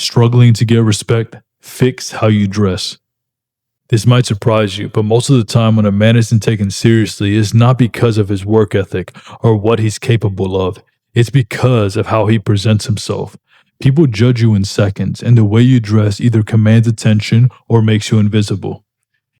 Struggling to get respect? Fix how you dress. This might surprise you, but most of the time when a man isn't taken seriously, it's not because of his work ethic or what he's capable of. It's because of how he presents himself. People judge you in seconds, and the way you dress either commands attention or makes you invisible.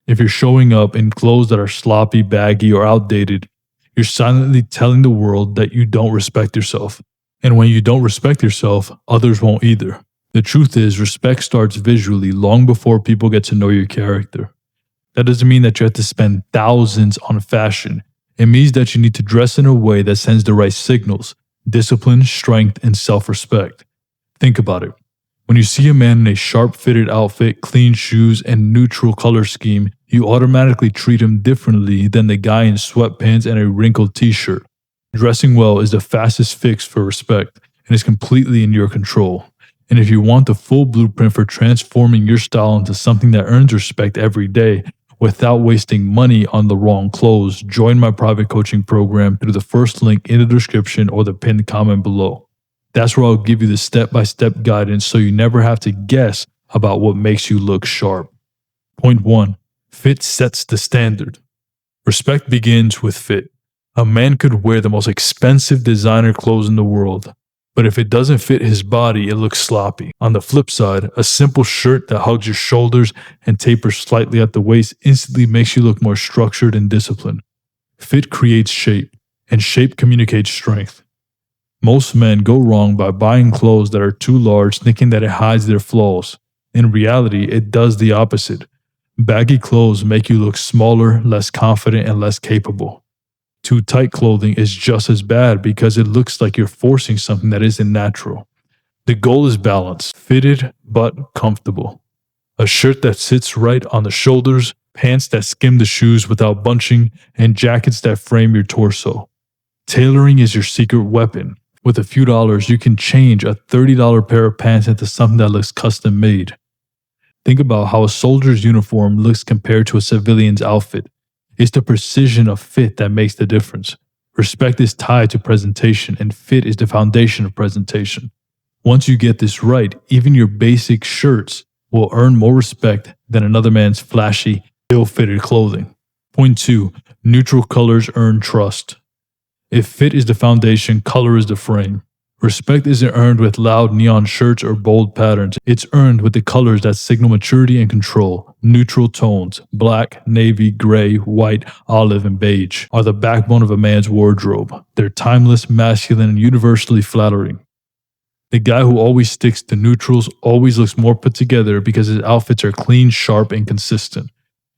If you're showing up in clothes that are sloppy, baggy, or outdated, you're silently telling the world that you don't respect yourself. And when you don't respect yourself, others won't either. The truth is, respect starts visually long before people get to know your character. That doesn't mean that you have to spend thousands on fashion. It means that you need to dress in a way that sends the right signals: discipline, strength, and self-respect. Think about it. When you see a man in a sharp-fitted outfit, clean shoes, and neutral color scheme, you automatically treat him differently than the guy in sweatpants and a wrinkled t-shirt. Dressing well is the fastest fix for respect, and is completely in your control. And if you want the full blueprint for transforming your style into something that earns respect every day without wasting money on the wrong clothes, join my private coaching program through the first link in the description or the pinned comment below. That's where I'll give you the step-by-step guidance so you never have to guess about what makes you look sharp. Point 1. Fit sets the standard. Respect begins with fit. A man could wear the most expensive designer clothes in the world, but if it doesn't fit his body, it looks sloppy. On the flip side, a simple shirt that hugs your shoulders and tapers slightly at the waist instantly makes you look more structured and disciplined. Fit creates shape, and shape communicates strength. Most men go wrong by buying clothes that are too large, thinking that it hides their flaws. In reality, it does the opposite. Baggy clothes make you look smaller, less confident, and less capable. Too tight clothing is just as bad because it looks like you're forcing something that isn't natural. The goal is balance, fitted but comfortable. A shirt that sits right on the shoulders, pants that skim the shoes without bunching, and jackets that frame your torso. Tailoring is your secret weapon. With a few dollars, you can change a $30 pair of pants into something that looks custom made. Think about how a soldier's uniform looks compared to a civilian's outfit. It's the precision of fit that makes the difference. Respect is tied to presentation, and fit is the foundation of presentation. Once you get this right, even your basic shirts will earn more respect than another man's flashy, ill-fitted clothing. Point 2. Neutral colors earn trust. If fit is the foundation, color is the frame. Respect isn't earned with loud neon shirts or bold patterns. It's earned with the colors that signal maturity and control. Neutral tones, black, navy, gray, white, olive, and beige, are the backbone of a man's wardrobe. They're timeless, masculine, and universally flattering. The guy who always sticks to neutrals always looks more put together because his outfits are clean, sharp, and consistent.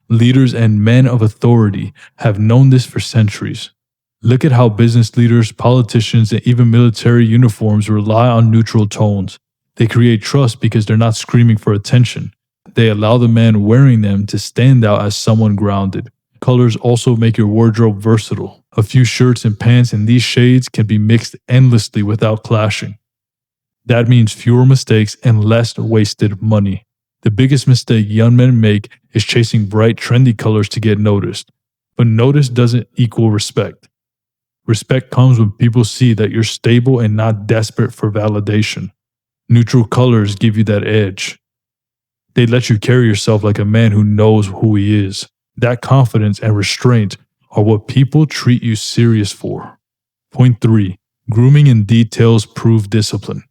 Leaders and men of authority have known this for centuries. Look at how business leaders, politicians, and even military uniforms rely on neutral tones. They create trust because they're not screaming for attention. They allow the man wearing them to stand out as someone grounded. Colors also make your wardrobe versatile. A few shirts and pants in these shades can be mixed endlessly without clashing. That means fewer mistakes and less wasted money. The biggest mistake young men make is chasing bright, trendy colors to get noticed. But notice doesn't equal respect. Respect comes when people see that you're stable and not desperate for validation. Neutral colors give you that edge. They let you carry yourself like a man who knows who he is. That confidence and restraint are what people treat you serious for. Point 3. Grooming and details prove discipline.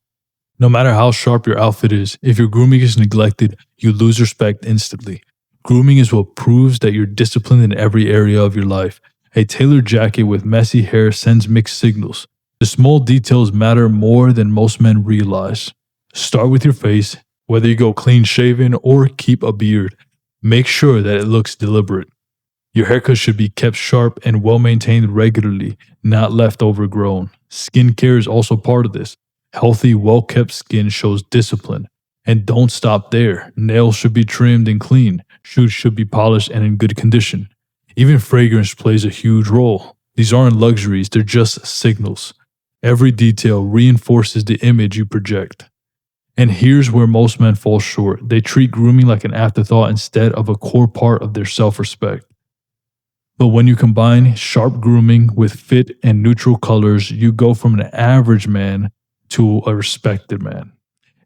No matter how sharp your outfit is, if your grooming is neglected, you lose respect instantly. Grooming is what proves that you're disciplined in every area of your life. A tailored jacket with messy hair sends mixed signals. The small details matter more than most men realize. Start with your face. Whether you go clean shaven or keep a beard, make sure that it looks deliberate. Your haircut should be kept sharp and well maintained regularly, not left overgrown. Skincare is also part of this. Healthy, well-kept skin shows discipline. And don't stop there. Nails should be trimmed and clean. Shoes should be polished and in good condition. Even fragrance plays a huge role. These aren't luxuries, they're just signals. Every detail reinforces the image you project. And here's where most men fall short. They treat grooming like an afterthought instead of a core part of their self-respect. But when you combine sharp grooming with fit and neutral colors, you go from an average man to a respected man.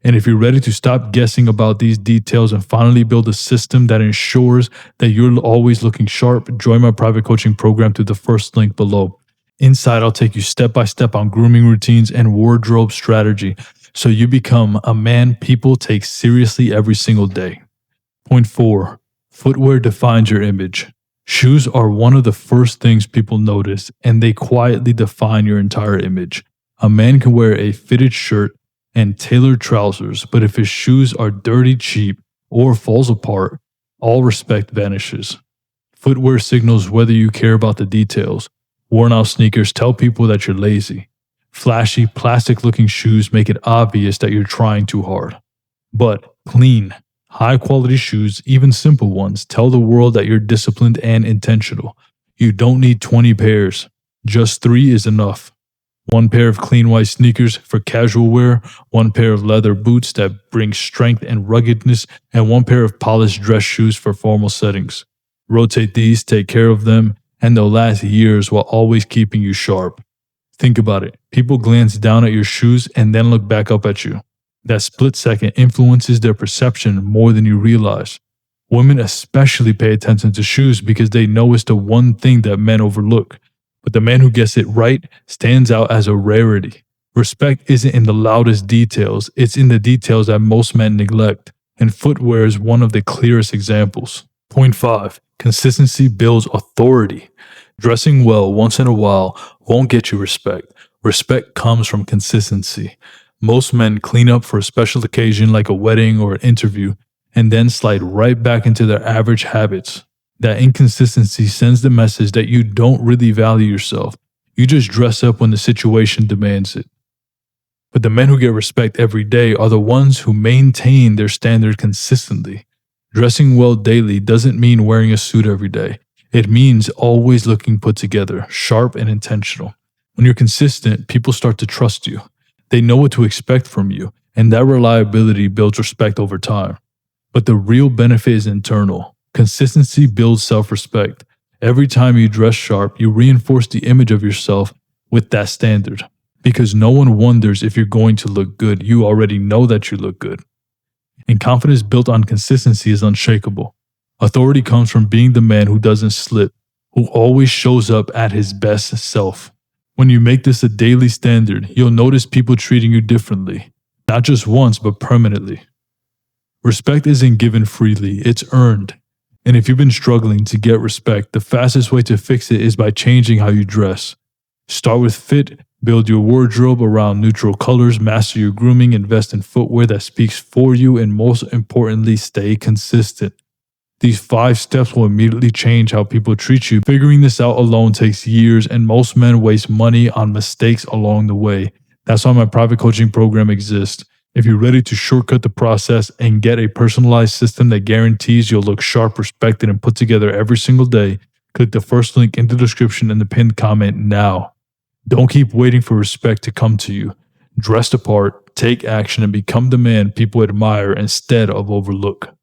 And if you're ready to stop guessing about these details and finally build a system that ensures that you're always looking sharp, join my private coaching program through the first link below. Inside, I'll take you step by step on grooming routines and wardrobe strategy so you become a man people take seriously every single day. Point 4. Footwear defines your image. Shoes are one of the first things people notice, and they quietly define your entire image. A man can wear a fitted shirt and tailored trousers, but if his shoes are dirty, cheap, or falls apart, all respect vanishes. Footwear signals whether you care about the details. Worn-out sneakers tell people that you're lazy. Flashy, plastic-looking shoes make it obvious that you're trying too hard. But clean, high-quality shoes, even simple ones, tell the world that you're disciplined and intentional. You don't need 20 pairs. Just 3 is enough. 1 pair of clean white sneakers for casual wear, 1 pair of leather boots that bring strength and ruggedness, and 1 pair of polished dress shoes for formal settings. Rotate these, take care of them, and they'll last years while always keeping you sharp. Think about it. People glance down at your shoes and then look back up at you. That split second influences their perception more than you realize. Women especially pay attention to shoes because they know it's the one thing that men overlook. But the man who gets it right stands out as a rarity. Respect isn't in the loudest details, it's in the details that most men neglect, and footwear is one of the clearest examples. Point 5. Consistency builds authority. Dressing well once in a while won't get you respect. Respect comes from consistency. Most men clean up for a special occasion like a wedding or an interview, and then slide right back into their average habits. That inconsistency sends the message that you don't really value yourself. You just dress up when the situation demands it. But the men who get respect every day are the ones who maintain their standard consistently. Dressing well daily doesn't mean wearing a suit every day. It means always looking put together, sharp and intentional. When you're consistent, people start to trust you. They know what to expect from you, and that reliability builds respect over time. But the real benefit is internal. Consistency builds self-respect. Every time you dress sharp, you reinforce the image of yourself with that standard. Because no one wonders if you're going to look good, you already know that you look good. And confidence built on consistency is unshakable. Authority comes from being the man who doesn't slip, who always shows up at his best self. When you make this a daily standard, you'll notice people treating you differently, not just once, but permanently. Respect isn't given freely, it's earned. And if you've been struggling to get respect, the fastest way to fix it is by changing how you dress. Start with fit, build your wardrobe around neutral colors, master your grooming, invest in footwear that speaks for you, and most importantly, stay consistent. These 5 steps will immediately change how people treat you. Figuring this out alone takes years, and most men waste money on mistakes along the way. That's why my private coaching program exists. If you're ready to shortcut the process and get a personalized system that guarantees you'll look sharp, respected, and put together every single day, click the first link in the description and the pinned comment now. Don't keep waiting for respect to come to you. Dress the part, take action, and become the man people admire instead of overlook.